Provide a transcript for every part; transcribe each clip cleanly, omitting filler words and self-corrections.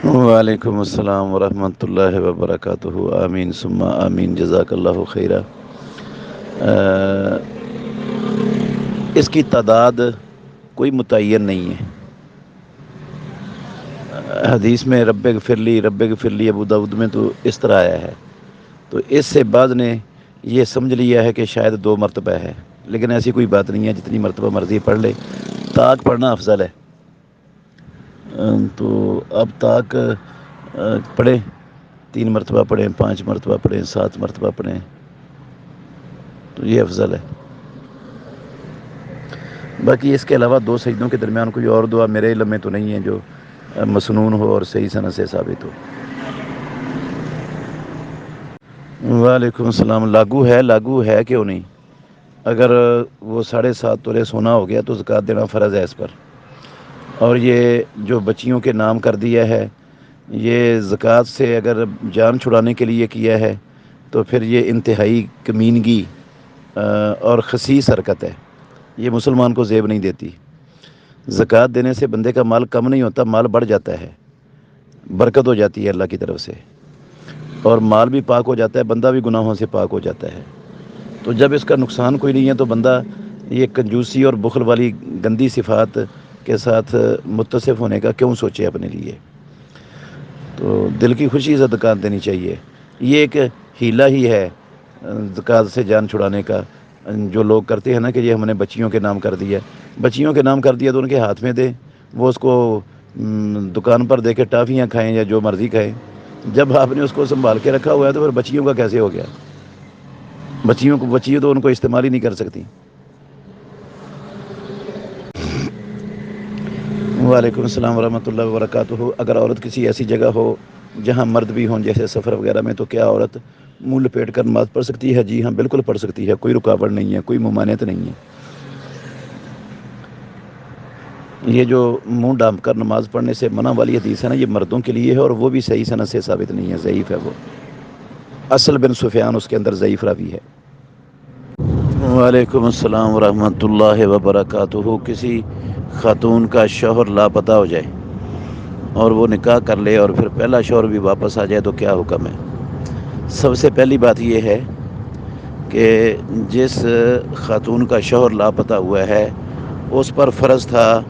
وعلیکم السلام ورحمۃ اللہ وبرکاتہ۔ آمین ثم آمین، جزاک اللہ خیرہ۔ اس کی تعداد کوئی متعین نہیں ہے۔ حدیث میں رب اغفر لی ابو داؤد میں تو اس طرح آیا ہے، تو اس سے بعد نے یہ سمجھ لیا ہے کہ شاید 2 مرتبہ ہے، لیکن ایسی کوئی بات نہیں ہے، جتنی مرتبہ مرضی پڑھ لے۔ طاق پڑھنا افضل ہے، تو اب طاق پڑھیں، 3 مرتبہ پڑھیں، 5 مرتبہ پڑھیں، 7 مرتبہ پڑھیں، تو یہ افضل ہے۔ باقی اس کے علاوہ 2 سجدوں کے درمیان کوئی اور دعا میرے علم میں تو نہیں ہے جو مسنون ہو اور صحیح سند سے ثابت ہو۔ وعلیکم السلام۔ لاگو ہے کیوں نہیں؟ اگر وہ 7.5 تولے سونا ہو گیا تو زکوٰۃ دینا فرض ہے اس پر، اور یہ جو بچیوں کے نام کر دیا ہے، یہ زکوٰۃ سے اگر جان چھڑانے کے لیے کیا ہے تو پھر یہ انتہائی کمینگی اور خسیس حرکت ہے، یہ مسلمان کو زیب نہیں دیتی۔ زکوٰۃ دینے سے بندے کا مال کم نہیں ہوتا، مال بڑھ جاتا ہے، برکت ہو جاتی ہے اللہ کی طرف سے، اور مال بھی پاک ہو جاتا ہے، بندہ بھی گناہوں سے پاک ہو جاتا ہے۔ تو جب اس کا نقصان کوئی نہیں ہے تو بندہ یہ کنجوسی اور بخل والی گندی صفات کے ساتھ متصف ہونے کا کیوں سوچے اپنے لیے؟ تو دل کی خوشی سے زکوٰۃ دینی چاہیے۔ یہ ایک ہیلا ہی ہے زکوٰۃ سے جان چھڑانے کا، جو لوگ کرتے ہیں نا کہ یہ ہم نے بچیوں کے نام کر دیا، بچیوں کے نام کر دیا تو ان کے ہاتھ میں دیں، وہ اس کو دکان پر دے کے ٹافیاں کھائیں یا جو مرضی کھائیں۔ جب آپ نے اس کو سنبھال کے رکھا ہوا ہے تو پھر بچیوں کا کیسے ہو گیا؟ بچیوں تو ان کو استعمال ہی نہیں کر سکتی۔ وعلیکم السلام ورحمۃ اللہ وبرکاتہ۔ اگر عورت کسی ایسی جگہ ہو جہاں مرد بھی ہوں، جیسے سفر وغیرہ میں، تو کیا عورت منہ لپیٹ کر نماز پڑھ سکتی ہے؟ جی ہاں، بالکل پڑھ سکتی ہے، کوئی رکاوٹ نہیں ہے، کوئی ممانعت نہیں ہے۔ یہ جو منہ ڈھانپ کر نماز پڑھنے سے منع والی حدیث ہے نا، یہ مردوں کے لیے ہے، اور وہ بھی صحیح سند سے ثابت نہیں ہے، ضعیف ہے وہ۔ اصل بن سفیان اس کے اندر ضعیف راوی ہے۔ وعلیکم السلام ورحمۃ اللہ وبرکاتہ۔ کسی خاتون کا شوہر لاپتہ ہو جائے اور وہ نکاح کر لے اور پھر پہلا شوہر بھی واپس آ جائے تو کیا حکم ہے؟ سب سے پہلی بات یہ ہے کہ جس خاتون کا شوہر لاپتہ ہوا ہے اس پر فرض تھا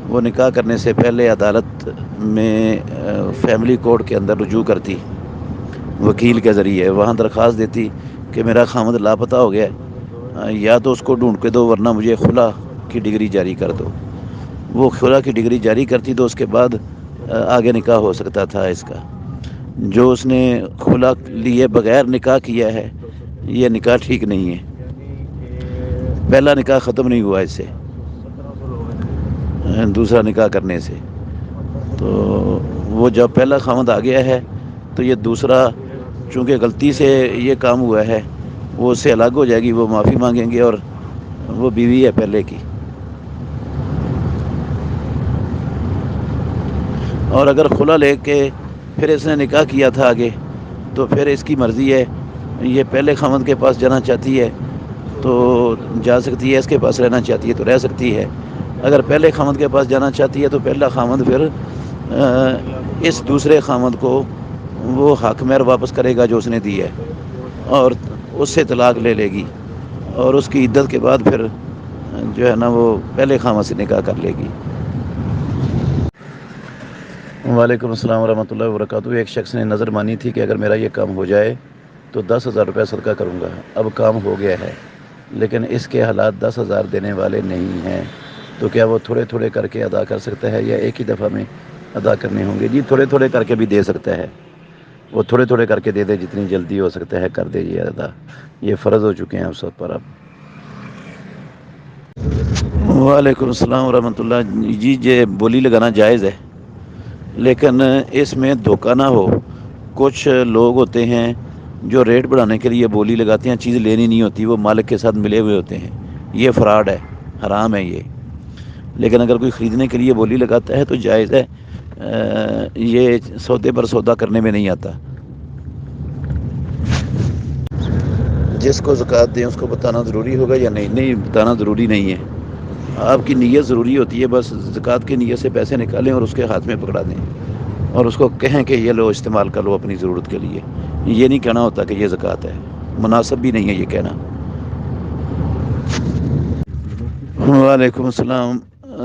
وہ نکاح کرنے سے پہلے عدالت میں فیملی کورٹ کے اندر رجوع کرتی، وکیل کے ذریعے وہاں درخواست دیتی کہ میرا خامد لاپتہ ہو گیا ہے، یا تو اس کو ڈھونڈ کے دو ورنہ مجھے خلا کی ڈگری جاری کر دو۔ وہ خلا کی ڈگری جاری کرتی تو اس کے بعد آگے نکاح ہو سکتا تھا اس کا۔ جو اس نے خلا لیے بغیر نکاح کیا ہے، یہ نکاح ٹھیک نہیں ہے، پہلا نکاح ختم نہیں ہوا اس سے، دوسرا نکاح کرنے سے۔ تو وہ جب پہلا خامد آ گیا ہے تو یہ دوسرا چونکہ غلطی سے یہ کام ہوا ہے، وہ اس سے الگ ہو جائے گی، وہ معافی مانگیں گے، اور وہ بیوی ہے پہلے کی۔ اور اگر خلا لے کے پھر اس نے نکاح کیا تھا آگے تو پھر اس کی مرضی ہے، یہ پہلے خامد کے پاس جانا چاہتی ہے تو جا سکتی ہے، اس کے پاس رہنا چاہتی ہے تو رہ سکتی ہے۔ اگر پہلے خامد کے پاس جانا چاہتی ہے تو پہلا خامد پھر اس دوسرے خامد کو وہ حق مہر واپس کرے گا جو اس نے دی ہے، اور اس سے طلاق لے لے گی، اور اس کی عدت کے بعد پھر جو ہے نا وہ پہلے خامد سے نکاح کر لے گی۔ وعلیکم السلام ورحمۃ اللہ وبرکاتہ۔ ایک شخص نے نظر مانی تھی کہ اگر میرا یہ کام ہو جائے تو 10,000 روپے صدقہ کروں گا۔ اب کام ہو گیا ہے لیکن اس کے حالات 10,000 دینے والے نہیں ہیں، تو کیا وہ تھوڑے تھوڑے کر کے ادا کر سکتا ہے یا ایک ہی دفعہ میں ادا کرنے ہوں گے؟ جی تھوڑے تھوڑے کر کے بھی دے سکتا ہے، وہ تھوڑے تھوڑے کر کے دے دے، جتنی جلدی ہو سکتا ہے کر دے یہ ادا، یہ فرض ہو چکے ہیں اس وقت پر اب۔ وعلیکم السلام ورحمۃ اللہ۔ جی یہ بولی لگانا جائز ہے لیکن اس میں دھوکہ نہ ہو۔ کچھ لوگ ہوتے ہیں جو ریٹ بڑھانے کے لیے بولی لگاتے ہیں، چیز لینی نہیں ہوتی، وہ مالک کے ساتھ ملے ہوئے ہوتے ہیں، یہ فراڈ ہے، حرام ہے یہ۔ لیکن اگر کوئی خریدنے کے لیے بولی لگاتا ہے تو جائز ہے، یہ سودے پر سودا کرنے میں نہیں آتا۔ جس کو زکوٰۃ دیں اس کو بتانا ضروری ہوگا یا نہیں؟ نہیں بتانا ضروری نہیں ہے، آپ کی نیت ضروری ہوتی ہے، بس زکوٰۃ کی نیت سے پیسے نکالیں اور اس کے ہاتھ میں پکڑا دیں۔ اور اس کو کہیں کہ یہ لو استعمال کر لو اپنی ضرورت کے لیے. یہ نہیں کہنا ہوتا کہ یہ زکوٰۃ ہے، مناسب بھی نہیں ہے یہ کہنا. وعلیکم السلام.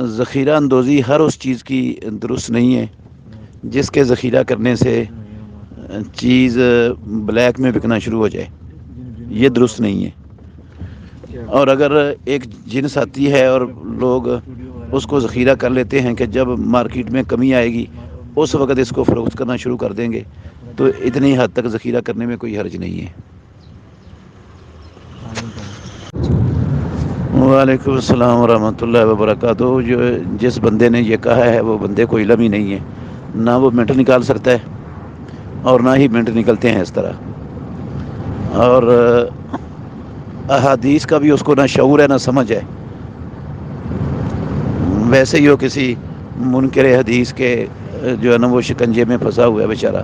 ذخیرہ اندوزی ہر اس چیز کی درست نہیں ہے جس کے ذخیرہ کرنے سے چیز بلیک میں بکنا شروع ہو جائے. یہ درست نہیں ہے. اور اگر ایک جنس آتی ہے اور لوگ اس کو ذخیرہ کر لیتے ہیں کہ جب مارکیٹ میں کمی آئے گی اس وقت اس کو فروخت کرنا شروع کر دیں گے، تو اتنی حد تک ذخیرہ کرنے میں کوئی حرج نہیں ہے. وعلیکم السلام ورحمۃ اللہ وبرکاتہ. جس بندے نے یہ کہا ہے وہ بندے کو علم ہی نہیں ہے. نہ وہ منٹ نکال سکتا ہے اور نہ ہی منٹ نکلتے ہیں اس طرح. اور احادیث کا بھی اس کو نہ شعور ہے نہ سمجھ ہے. ویسے ہی وہ کسی منکر حدیث کے جو ہے نا وہ شکنجے میں پھنسا ہوا ہے بیچارہ،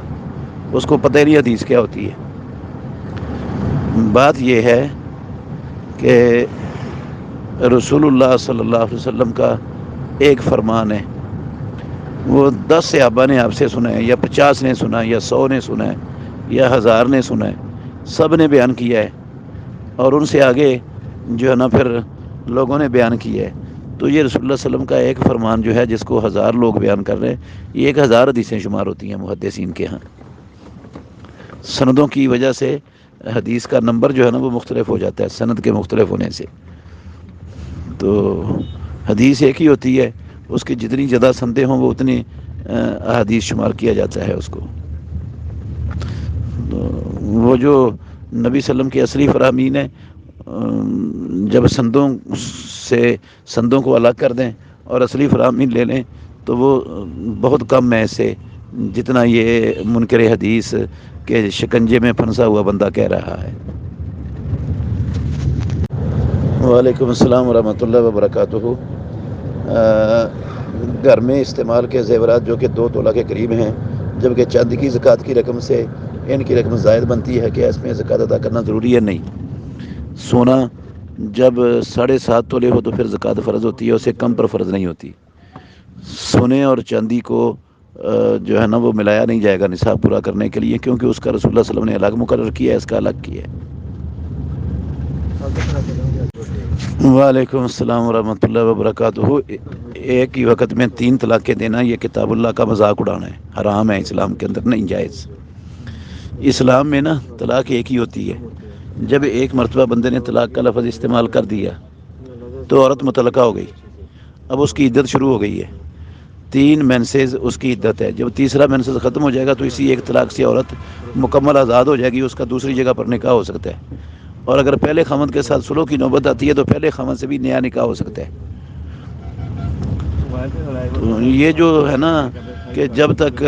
اس کو پتہ ہی نہیں حدیث کیا ہوتی ہے. بات یہ ہے کہ رسول اللہ صلی اللہ علیہ وسلم کا ایک فرمان ہے، وہ 10 صحابہ نے آپ سے سنا ہے، یا 50 نے سنا ہے، یا 100 نے سنا ہے، یا 1000 نے سنا ہے، سب نے بیان کیا ہے. اور ان سے آگے جو ہے نا پھر لوگوں نے بیان کیا ہے. تو یہ رسول اللہ صلی اللہ علیہ وسلم کا ایک فرمان جو ہے جس کو 1000 لوگ بیان کر رہے ہیں، یہ 1000 حدیثیں شمار ہوتی ہیں محدثین کے ہاں. سندوں کی وجہ سے حدیث کا نمبر جو ہے نا وہ مختلف ہو جاتا ہے سند کے مختلف ہونے سے. تو حدیث ایک ہی ہوتی ہے، اس کی جتنی زیادہ سندیں ہوں وہ اتنی احادیث شمار کیا جاتا ہے اس کو. تو وہ جو نبی صلی اللہ علیہ وسلم کی اصلی فرامین ہے، جب سندوں کو الگ کر دیں اور اصلی فرامین لے لیں تو وہ بہت کم ہے سے جتنا یہ منکر حدیث کے شکنجے میں پھنسا ہوا بندہ کہہ رہا ہے. وعلیکم السلام ورحمۃ اللہ وبرکاتہ. گھر میں استعمال کے زیورات جو کہ 2 تولہ کے قریب ہیں، جبکہ چاندی کی زکوٰۃ کی رقم سے ان کی رقم زائد بنتی ہے، کہ اس میں زکوٰۃ ادا کرنا ضروری ہے؟ نہیں. سونا جب 7.5 تولے ہو تو پھر زکوٰۃ فرض ہوتی ہے، اسے کم پر فرض نہیں ہوتی. سونے اور چاندی کو جو ہے نا وہ ملایا نہیں جائے گا نصاب پورا کرنے کے لیے، کیونکہ اس کا رسول اللہ صلی اللہ علیہ وسلم نے الگ مقرر کیا ہے، اس کا الگ کیا ہے. وعلیکم السلام ورحمۃ اللہ وبرکاتہ. ایک ہی وقت میں 3 طلاقیں دینا یہ کتاب اللہ کا مذاق اڑانا ہے، حرام ہے، اسلام کے اندر نہیں جائز. اسلام میں نا طلاق ایک ہی ہوتی ہے. جب ایک مرتبہ بندے نے طلاق کا لفظ استعمال کر دیا تو عورت مطلقہ ہو گئی. اب اس کی عدت شروع ہو گئی ہے. 3 مینسز اس کی عدت ہے. جب تیسرا مینسز ختم ہو جائے گا تو اسی ایک طلاق سے عورت مکمل آزاد ہو جائے گی، اس کا دوسری جگہ پر نکاح ہو سکتا ہے. اور اگر پہلے خاوند کے ساتھ سلو کی نوبت آتی ہے تو پہلے خاوند سے بھی نیا نکاح ہو سکتا ہے. تو یہ جو ہے نا کہ جب تک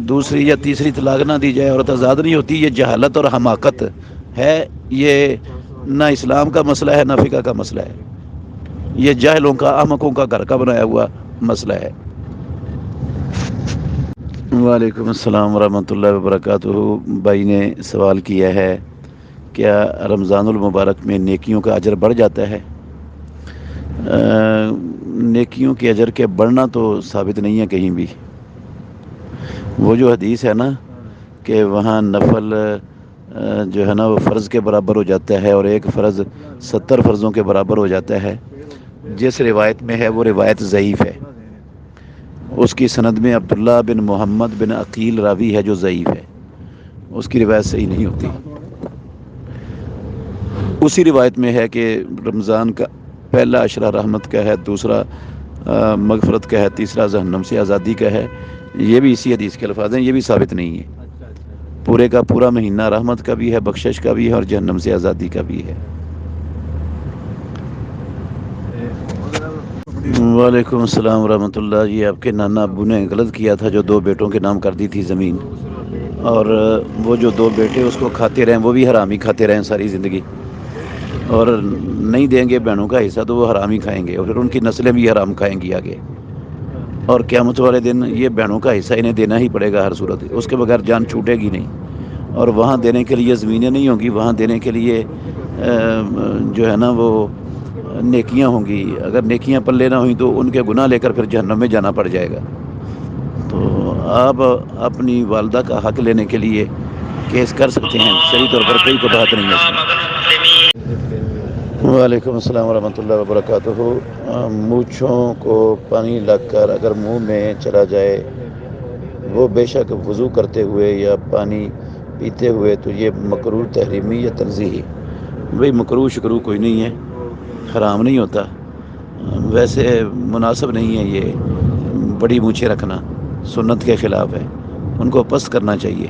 دوسری یا تیسری طلاق نہ دی جائے عورت آزاد نہیں ہوتی، یہ جہالت اور حماقت ہے. یہ نہ اسلام کا مسئلہ ہے نہ فقہ کا مسئلہ ہے. یہ جاہلوں کا، احمقوں کا گھر کا بنایا ہوا مسئلہ ہے. وعلیکم السلام ورحمۃ اللہ وبرکاتہ. بھائی نے سوال کیا ہے کیا رمضان المبارک میں نیکیوں کا اجر بڑھ جاتا ہے؟ نیکیوں کے اجر کے بڑھنا تو ثابت نہیں ہے کہیں بھی. وہ جو حدیث ہے نا کہ وہاں نفل جو ہے نا وہ فرض کے برابر ہو جاتا ہے اور ایک فرض 70 فرضوں کے برابر ہو جاتا ہے، جس روایت میں ہے وہ روایت ضعیف ہے. اس کی سند میں عبداللہ بن محمد بن عقیل راوی ہے جو ضعیف ہے، اس کی روایت صحیح نہیں ہوتی. اسی روایت میں ہے کہ رمضان کا پہلا عشرہ رحمت کا ہے، دوسرا مغفرت کا ہے، تیسرا جہنم سے آزادی کا ہے. یہ بھی اسی حدیث کے الفاظ ہیں، یہ بھی ثابت نہیں ہے. پورے کا پورا مہینہ رحمت کا بھی ہے، بخشش کا بھی ہے اور جہنم سے آزادی کا بھی ہے. وعلیکم السلام ورحمۃ اللہ. یہ آپ کے نانا ابو نے غلط کیا تھا جو 2 بیٹوں کے نام کر دی تھی زمین، اور وہ جو 2 بیٹے اس کو کھاتے رہیں، وہ بھی حرام ہی کھاتے رہیں ساری زندگی، اور نہیں دیں گے بہنوں کا حصہ تو وہ حرام ہی کھائیں گے، اور پھر ان کی نسلیں بھی حرام کھائیں گی آگے. اور قیامت والے دن یہ بہنوں کا حصہ انہیں دینا ہی پڑے گا ہر صورت، اس کے بغیر جان چھوٹے گی نہیں. اور وہاں دینے کے لیے زمینیں نہیں ہوں گی، وہاں دینے کے لیے جو ہے نا وہ نیکیاں ہوں گی. اگر نیکیاں پلے نہ ہوئیں تو ان کے گناہ لے کر پھر جہنم میں جانا پڑ جائے گا. تو آپ اپنی والدہ کا حق لینے کے لیے کیس کر سکتے ہیں، شرعی طور پر کوئی قباحت نہیں ہے اس میں۔ وعلیکم السلام ورحمۃ اللہ وبرکاتہ۔ مونچھوں کو پانی لگ کر اگر منہ میں چلا جائے، وہ بے شک وضو کرتے ہوئے یا پانی پیتے ہوئے، تو یہ مکروہ تحریمی یا تنزیہی؟ بھئی مکروہ شکروہ کوئی نہیں ہے، حرام نہیں ہوتا، ویسے مناسب نہیں ہے یہ بڑی مونچھیں رکھنا، سنت کے خلاف ہے، ان کو پست کرنا چاہیے۔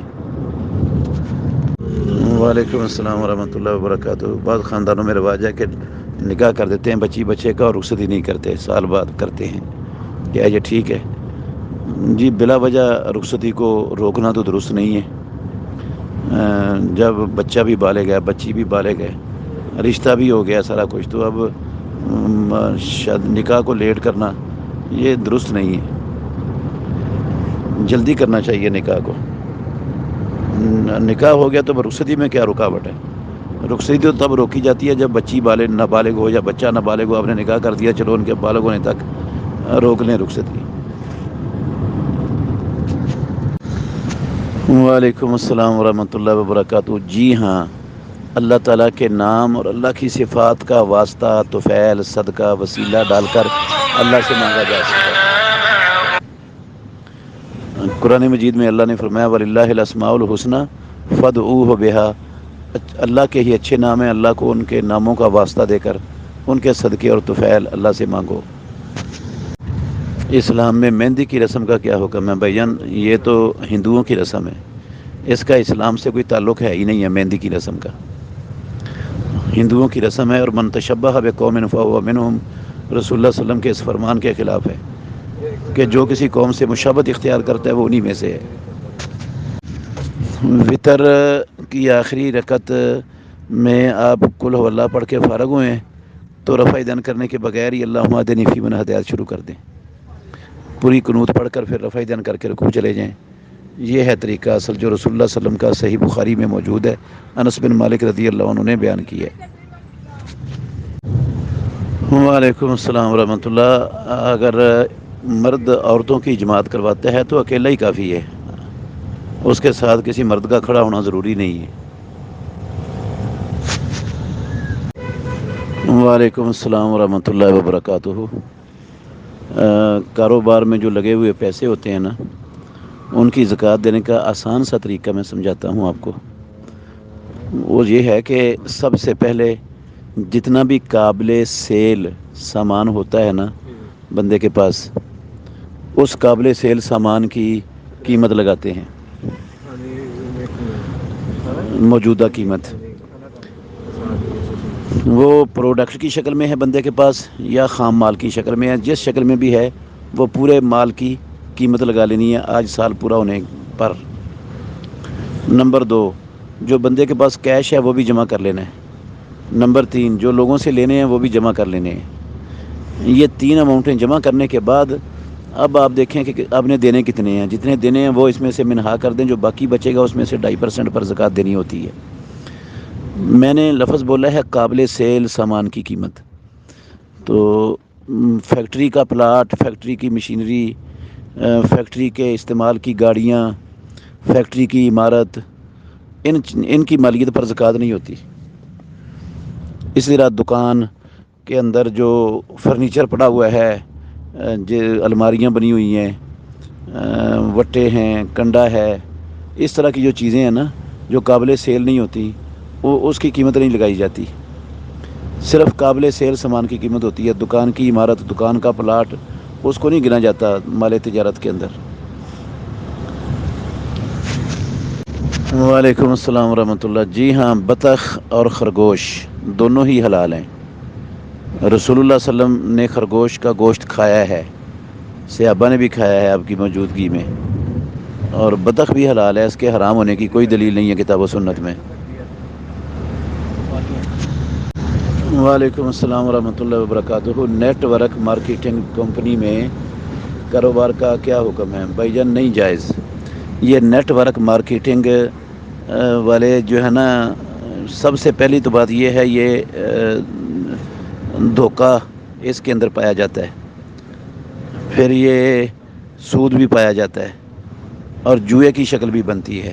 وعلیکم السلام ورحمۃ اللہ وبرکاتہ۔ بعض خاندانوں میں رواج ہے کہ نکاح کر دیتے ہیں بچے کا اور رخصتی نہیں کرتے، سال بعد کرتے ہیں، کیا یہ ٹھیک ہے؟ جی بلا وجہ رخصتی کو روکنا تو درست نہیں ہے۔ جب بچہ بھی بالغ ہے، بچی بھی بالغ ہے، رشتہ بھی ہو گیا سارا کچھ، تو اب نکاح کو لیٹ کرنا یہ درست نہیں ہے، جلدی کرنا چاہیے نکاح کو۔ نکاح ہو گیا تو رخصتی میں کیا رکاوٹ ہے؟ رخصتی تو تب روکی جاتی ہے جب بچی نابالغ ہو یا بچہ نابالغ ہو، آپ نے نکاح کر دیا، چلو ان کے بالغ ہونے تک روک لیں رخصتی۔ وعلیکم السلام ورحمۃ اللہ وبرکاتہ۔ جی ہاں، اللہ تعالیٰ کے نام اور اللہ کی صفات کا واسطہ، طفیل، صدقہ، وسیلہ ڈال کر اللہ سے مانگا جا سکتا ہے۔ قرآن مجید میں اللہ نے فرمایا وَلِلَّهِ الْأَسْمَاءُ الْحُسْنَىٰ فَادْعُوهُ بِهَا، اللہ کے ہی اچھے نام ہیں، اللہ کو ان کے ناموں کا واسطہ دے کر ان کے صدقے اور طفیل اللہ سے مانگو۔ اسلام میں مہندی کی رسم کا کیا حکم ہے؟ بھائی جان یہ تو ہندوؤں کی رسم ہے، اس کا اسلام سے کوئی تعلق ہے ہی نہیں ہے مہندی کی رسم کا، ہندوؤں کی رسم ہے، اور من تشبہ بقوم فہو منہم، رسول اللہ صلی اللہ علیہ وسلم کے اس فرمان کے خلاف ہے کہ جو کسی قوم سے مشابہت اختیار کرتا ہے وہ انہی میں سے ہے۔ وطر کی آخری رکعت میں آپ قل هو اللہ پڑھ کے فارغ ہوئے ہیں تو رفع دن کرنے کے بغیر ہی اللہم اہدنی فیمن ہدیت شروع کر دیں، پوری قنوت پڑھ کر پھر رفع دن کر کے رکوع چلے جائیں، یہ ہے طریقہ اصل جو رسول اللہ صلی اللہ علیہ وسلم کا صحیح بخاری میں موجود ہے، انس بن مالک رضی اللہ عنہ نے بیان کی ہے۔ وعلیکم السلام ورحمۃ اللہ۔ اگر مرد عورتوں کی جماعت کرواتا ہے تو اکیلا ہی کافی ہے، اس کے ساتھ کسی مرد کا کھڑا ہونا ضروری نہیں ہے۔ وعلیکم السلام ورحمۃ اللہ وبرکاتہ۔ کاروبار میں جو لگے ہوئے پیسے ہوتے ہیں نا، ان کی زکوٰۃ دینے کا آسان سا طریقہ میں سمجھاتا ہوں آپ کو۔ وہ یہ ہے کہ سب سے پہلے جتنا بھی قابل سیل سامان ہوتا ہے نا بندے کے پاس، اس قابل سیل سامان کی قیمت لگاتے ہیں، موجودہ قیمت، وہ پروڈکٹ کی شکل میں ہے بندے کے پاس یا خام مال کی شکل میں ہے، جس شکل میں بھی ہے وہ پورے مال کی قیمت لگا لینی ہے آج سال پورا ہونے پر۔ نمبر 2، جو بندے کے پاس کیش ہے وہ بھی جمع کر لینا ہے۔ نمبر 3، جو لوگوں سے لینے ہیں وہ بھی جمع کر لینے ہیں۔ یہ 3 اماؤنٹیں جمع کرنے کے بعد اب آپ دیکھیں کہ آپ نے دینے کتنے ہیں، جتنے دینے ہیں وہ اس میں سے منہا کر دیں، جو باقی بچے گا اس میں سے 2.5% پر زکوٰۃ دینی ہوتی ہے۔ میں نے لفظ بولا ہے قابل سیل سامان کی قیمت، تو فیکٹری کا پلاٹ، فیکٹری کی مشینری، فیکٹری کے استعمال کی گاڑیاں، فیکٹری کی عمارت، ان کی مالیت پر زکوٰۃ نہیں ہوتی۔ اسی طرح دکان کے اندر جو فرنیچر پڑا ہوا ہے، جو الماریاں بنی ہوئی ہیں، وٹے ہیں، کنڈا ہے، اس طرح کی جو چیزیں ہیں نا جو قابل سیل نہیں ہوتی، وہ اس کی قیمت نہیں لگائی جاتی، صرف قابل سیل سامان کی قیمت ہوتی ہے۔ دکان کی عمارت، دکان کا پلاٹ، اس کو نہیں گنا جاتا مال تجارت کے اندر۔ وعلیکم السلام ورحمۃ اللہ۔ جی ہاں، بطخ اور خرگوش دونوں ہی حلال ہیں، رسول اللہ صلی اللہ علیہ وسلم نے خرگوش کا گوشت کھایا ہے، صحابہ نے بھی کھایا ہے آپ کی موجودگی میں، اور بطخ بھی حلال ہے، اس کے حرام ہونے کی کوئی دلیل نہیں ہے کتاب و سنت میں۔ وعلیکم السلام ورحمۃ اللہ وبرکاتہ۔ نیٹ ورک مارکیٹنگ کمپنی میں کاروبار کا کیا حکم ہے؟ بھائی جان نہیں جائز، یہ نیٹ ورک مارکیٹنگ والے جو ہے نا، سب سے پہلی تو بات یہ ہے، یہ دھوکہ اس کے اندر پایا جاتا ہے، پھر یہ سود بھی پایا جاتا ہے، اور جوئے کی شکل بھی بنتی ہے.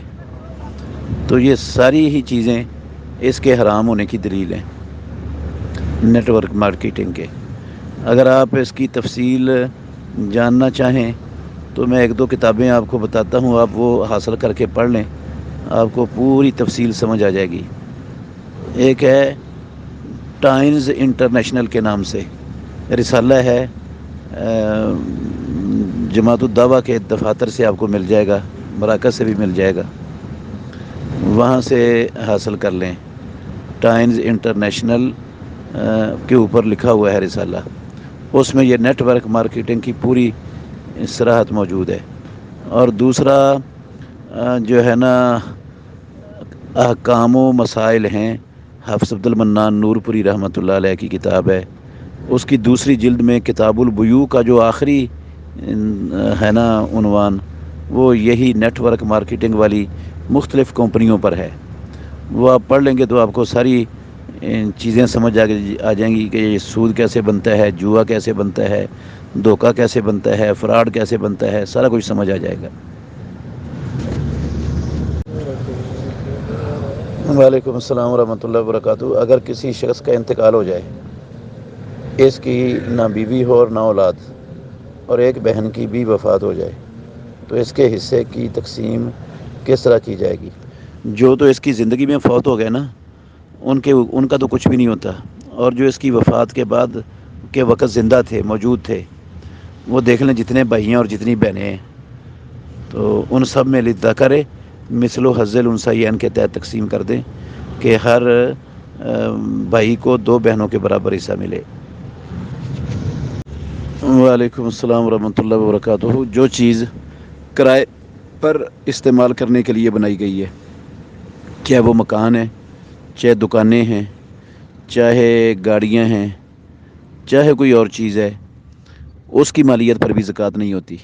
تو یہ ساری ہی چیزیں اس کے حرام ہونے کی دلیل ہیں نیٹ ورک مارکیٹنگ کے. اگر آپ اس کی تفصیل جاننا چاہیں تو میں 1-2 کتابیں آپ کو بتاتا ہوں، آپ وہ حاصل کر کے پڑھ لیں، آپ کو پوری تفصیل سمجھ آ جائے گی. ایک ہے ٹائمز انٹرنیشنل کے نام سے رسالہ ہے، جماعت الدعوہ کے دفاتر سے آپ کو مل جائے گا، مراکز سے بھی مل جائے گا، وہاں سے حاصل کر لیں. ٹائمز انٹرنیشنل کے اوپر لکھا ہوا ہے رسالہ، اس میں یہ نیٹ ورک مارکیٹنگ کی پوری صراحت موجود ہے. اور دوسرا جو ہے نا احکام و مسائل ہیں، حافظ عبد المنان نور پوری رحمۃ اللہ علیہ کی کتاب ہے. اس کی دوسری جلد میں کتاب البیوع کا جو آخری ہے نا عنوان، وہ یہی نیٹ ورک مارکیٹنگ والی مختلف کمپنیوں پر ہے. وہ آپ پڑھ لیں گے تو آپ کو ساری چیزیں سمجھ آ جائیں گی کہ یہ سود کیسے بنتا ہے، جوا کیسے بنتا ہے، دھوکہ کیسے بنتا ہے، فراڈ کیسے بنتا ہے، سارا کچھ سمجھ آ جائے گا. وعلیکم السلام ورحمۃ اللہ وبرکاتہ. اگر کسی شخص کا انتقال ہو جائے، اس کی نہ بیوی ہو اور نہ اولاد، اور ایک بہن کی بھی وفات ہو جائے، تو اس کے حصے کی تقسیم کس طرح کی جائے گی؟ جو تو اس کی زندگی میں فوت ہو گئے نا، ان کا تو کچھ بھی نہیں ہوتا. اور جو اس کی وفات کے بعد کے وقت زندہ تھے، موجود تھے، وہ دیکھ لیں جتنے بھائی ہیں اور جتنی بہنیں ہیں، تو ان سب میں للذکر مثل حظ الانثیین کے تحت تقسیم کر دیں کہ ہر بھائی کو 2 بہنوں کے برابر حصہ ملے. وعلیکم السلام ورحمۃ اللہ وبرکاتہ. جو چیز کرائے پر استعمال کرنے کے لیے بنائی گئی ہے، چاہے وہ مکان ہے، چاہے دکانیں ہیں، چاہے گاڑیاں ہیں، چاہے کوئی اور چیز ہے، اس کی مالیت پر بھی زکوٰۃ نہیں ہوتی.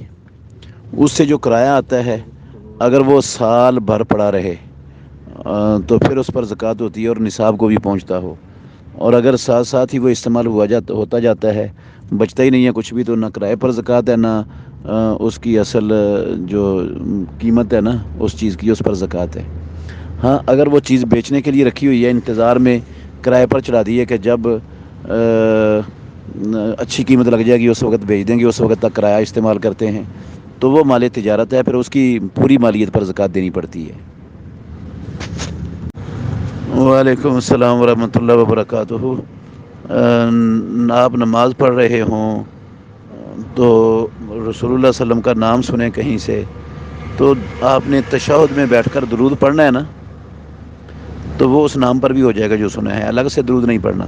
اس سے جو کرایہ آتا ہے، اگر وہ سال بھر پڑا رہے تو پھر اس پر زکوٰۃ ہوتی ہے اور نصاب کو بھی پہنچتا ہو. اور اگر ساتھ ساتھ ہی وہ استعمال ہوتا جاتا ہے، بچتا ہی نہیں ہے کچھ بھی، تو نہ کرائے پر زکوٰۃ ہے، نہ اس کی اصل جو قیمت ہے نا اس چیز کی، اس پر زکوٰۃ ہے. ہاں، اگر وہ چیز بیچنے کے لیے رکھی ہوئی ہے، انتظار میں کرائے پر چڑھا دی ہے کہ جب اچھی قیمت لگ جائے گی اس وقت بیچ دیں گے، اس وقت تک کرایہ استعمال کرتے ہیں، تو وہ مال تجارت ہے، پھر اس کی پوری مالیت پر زکوٰۃ دینی پڑتی ہے. وعلیکم السلام ورحمۃ اللہ وبرکاتہ. آپ نماز پڑھ رہے ہوں تو رسول اللہ صلی اللہ علیہ وسلم کا نام سنیں کہیں سے، تو آپ نے تشہد میں بیٹھ کر درود پڑھنا ہے نا، تو وہ اس نام پر بھی ہو جائے گا جو سنا ہے، الگ سے درود نہیں پڑھنا.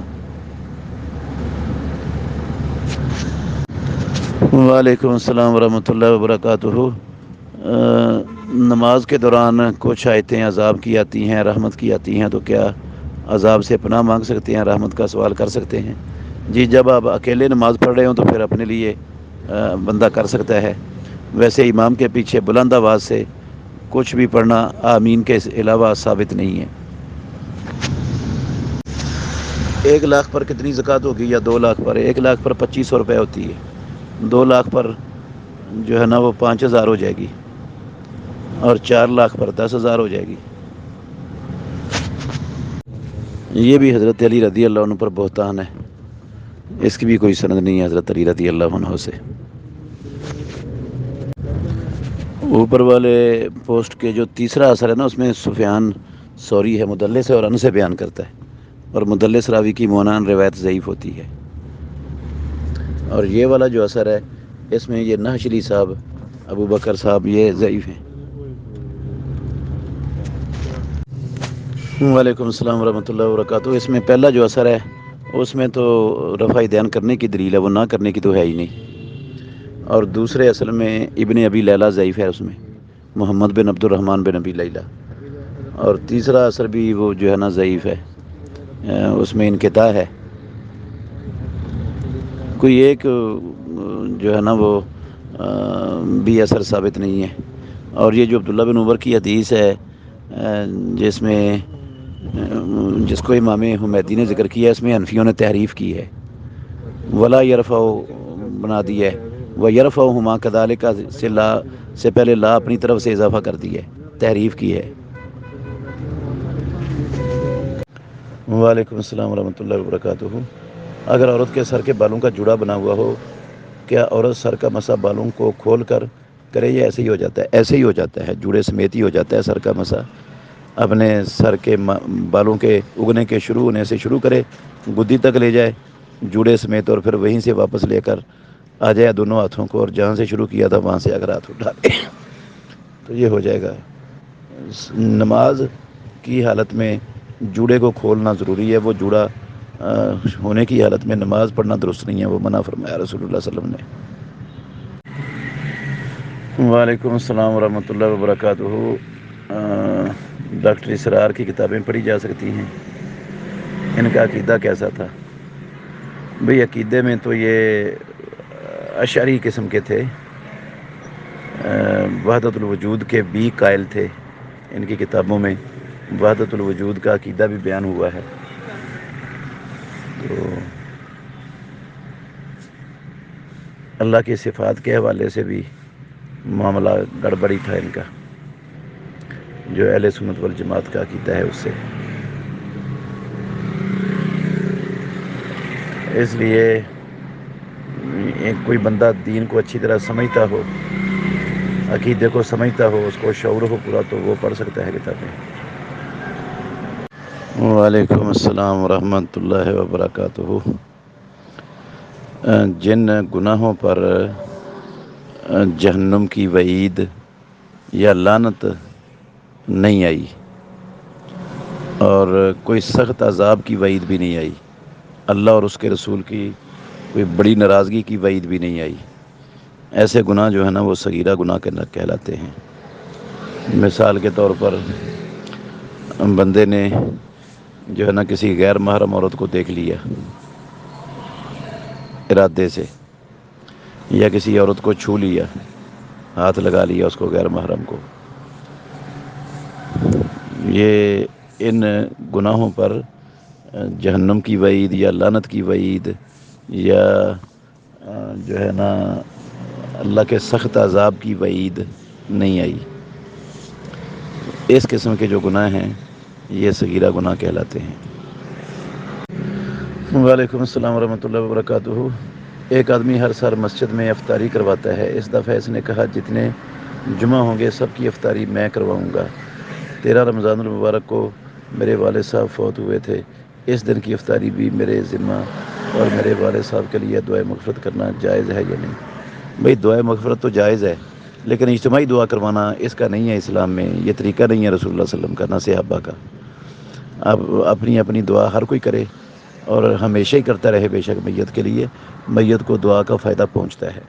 وعلیکم السلام ورحمۃ اللہ وبرکاتہ. نماز کے دوران کچھ آیتیں عذاب کی آتی ہیں، رحمت کی آتی ہیں، تو کیا عذاب سے پناہ مانگ سکتے ہیں، رحمت کا سوال کر سکتے ہیں؟ جی، جب آپ اکیلے نماز پڑھ رہے ہوں تو پھر اپنے لیے بندہ کر سکتا ہے. ویسے امام کے پیچھے بلند آواز سے کچھ بھی پڑھنا آمین کے علاوہ ثابت نہیں ہے. 1 لاکھ پر کتنی زکوٰۃ ہوگی یا 2 لاکھ پر؟ 1 لاکھ پر 2500 روپے ہوتی ہے، 2 لاکھ پر جو ہے نا وہ 5000 ہو جائے گی، اور 4 لاکھ پر 10,000 ہو جائے گی. یہ بھی حضرت علی رضی اللہ عنہ پر بہتان ہے، اس کی بھی کوئی سند نہیں ہے حضرت علی رضی اللہ عنہ سے. اوپر والے پوسٹ کے جو تیسرا اثر ہے نا، اس میں سفیان ثوری ہے، مدلس ہے اور ان سے بیان کرتا ہے، اور مدلس راوی کی معنان روایت ضعیف ہوتی ہے. اور یہ والا جو اثر ہے، اس میں یہ نحشری صاحب، ابو بکر صاحب، یہ ضعیف ہیں. وعلیکم السلام ورحمۃ اللہ وبرکاتہ. اس میں پہلا جو اثر ہے اس میں تو رفع دین کرنے کی دلیل ہے، وہ نہ کرنے کی تو ہے ہی نہیں. اور دوسرے اصل میں ابن ابی لیلہ ضعیف ہے، اس میں محمد بن عبد الرحمن بن ابی لیلہ. اور تیسرا اثر بھی وہ جو ہے نا ضعیف ہے، اس میں انقطاع ہے. کوئی ایک جو ہے نا وہ بھی اثر ثابت نہیں ہے. اور یہ جو عبداللہ بن عمر کی حدیث ہے جس کو امام حمیدی نے ذکر کیا ہے، اس میں حنفیوں نے تحریف کی ہے، ولا یرفع بنا دی ہے، وہ یرفعہما کذالک سے سے پہلے لا اپنی طرف سے اضافہ کر دی ہے، تحریف کی ہے۔ وعلیکم السلام ورحمۃ اللہ وبرکاتہ۔ اگر عورت کے سر کے بالوں کا جڑا بنا ہوا ہو، کیا عورت سر کا مسح بالوں کو کھول کر کرے یا ایسے ہی ہو جاتا ہے؟ ایسے ہی ہو جاتا ہے، جوڑے سمیت ہی ہو جاتا ہے سر کا مسح۔ اپنے سر کے بالوں کے اگنے کے شروع ہونے سے شروع کرے، گدی تک لے جائے جوڑے سمیت، اور پھر وہیں سے واپس لے کر آ جائے دونوں ہاتھوں کو، اور جہاں سے شروع کیا تھا وہاں سے اگر ہاتھ اٹھا لے تو یہ ہو جائے گا۔ نماز کی حالت میں جوڑے کو کھولنا ضروری ہے، وہ جوڑا ہونے کی حالت میں نماز پڑھنا درست نہیں ہے، وہ منع فرمایا رسول اللہ صلی اللہ علیہ وسلم نے۔ وعلیکم السلام ورحمۃ اللہ وبرکاتہ۔ ڈاکٹر اسرار کی کتابیں پڑھی جا سکتی ہیں؟ ان کا عقیدہ کیسا تھا؟ بھئی عقیدے میں تو یہ اشعری قسم کے تھے، وحدت الوجود کے بھی قائل تھے۔ ان کی کتابوں میں وحدت الوجود کا عقیدہ بھی بیان ہوا ہے۔ تو اللہ کی صفات کے حوالے سے بھی معاملہ گڑبڑی تھا ان کا، جو اہل سنت والجماعت کا عقیدہ ہے اس سے۔ اس لیے کوئی بندہ دین کو اچھی طرح سمجھتا ہو، عقیدے کو سمجھتا ہو، اس کو شعور ہو پورا، تو وہ پڑھ سکتا ہے کتابیں۔ وعلیکم السلام ورحمۃ اللہ وبرکاتہ۔ جن گناہوں پر جہنم کی وعید یا لعنت نہیں آئی اور کوئی سخت عذاب کی وعید بھی نہیں آئی، اللہ اور اس کے رسول کی کوئی بڑی ناراضگی کی وعید بھی نہیں آئی، ایسے گناہ جو ہے نا وہ صغیرہ گناہ کہلاتے ہیں۔ مثال کے طور پر بندے نے جو ہے نا کسی غیر محرم عورت کو دیکھ لیا ارادے سے، یا کسی عورت کو چھو لیا، ہاتھ لگا لیا اس کو غیر محرم کو، یہ ان گناہوں پر جہنم کی وعید یا لعنت کی وعید یا جو ہے نا اللہ کے سخت عذاب کی وعید نہیں آئی۔ اس قسم کے جو گناہ ہیں یہ صغیرہ گناہ کہلاتے ہیں۔ وعلیکم السلام ورحمۃ اللہ وبرکاتہ۔ ایک آدمی ہر سال مسجد میں افطاری کرواتا ہے، اس دفعہ اس نے کہا جتنے جمعہ ہوں گے سب کی افطاری میں کرواؤں گا۔ 13 رمضان المبارک کو میرے والد صاحب فوت ہوئے تھے، اس دن کی افطاری بھی میرے ذمہ اور میرے والد صاحب کے لیے دعائے مغفرت کرنا جائز ہے یا نہیں؟ بھئی دعائے مغفرت تو جائز ہے، لیکن اجتماعی دعا کروانا اس کا نہیں ہے اسلام میں، یہ طریقہ نہیں ہے رسول اللہ صلی اللہ علیہ وسلم کا، نہ صحابہ کا۔ اب اپنی اپنی دعا ہر کوئی کرے اور ہمیشہ ہی کرتا رہے، بے شک میت کے لیے، میت کو دعا کا فائدہ پہنچتا ہے۔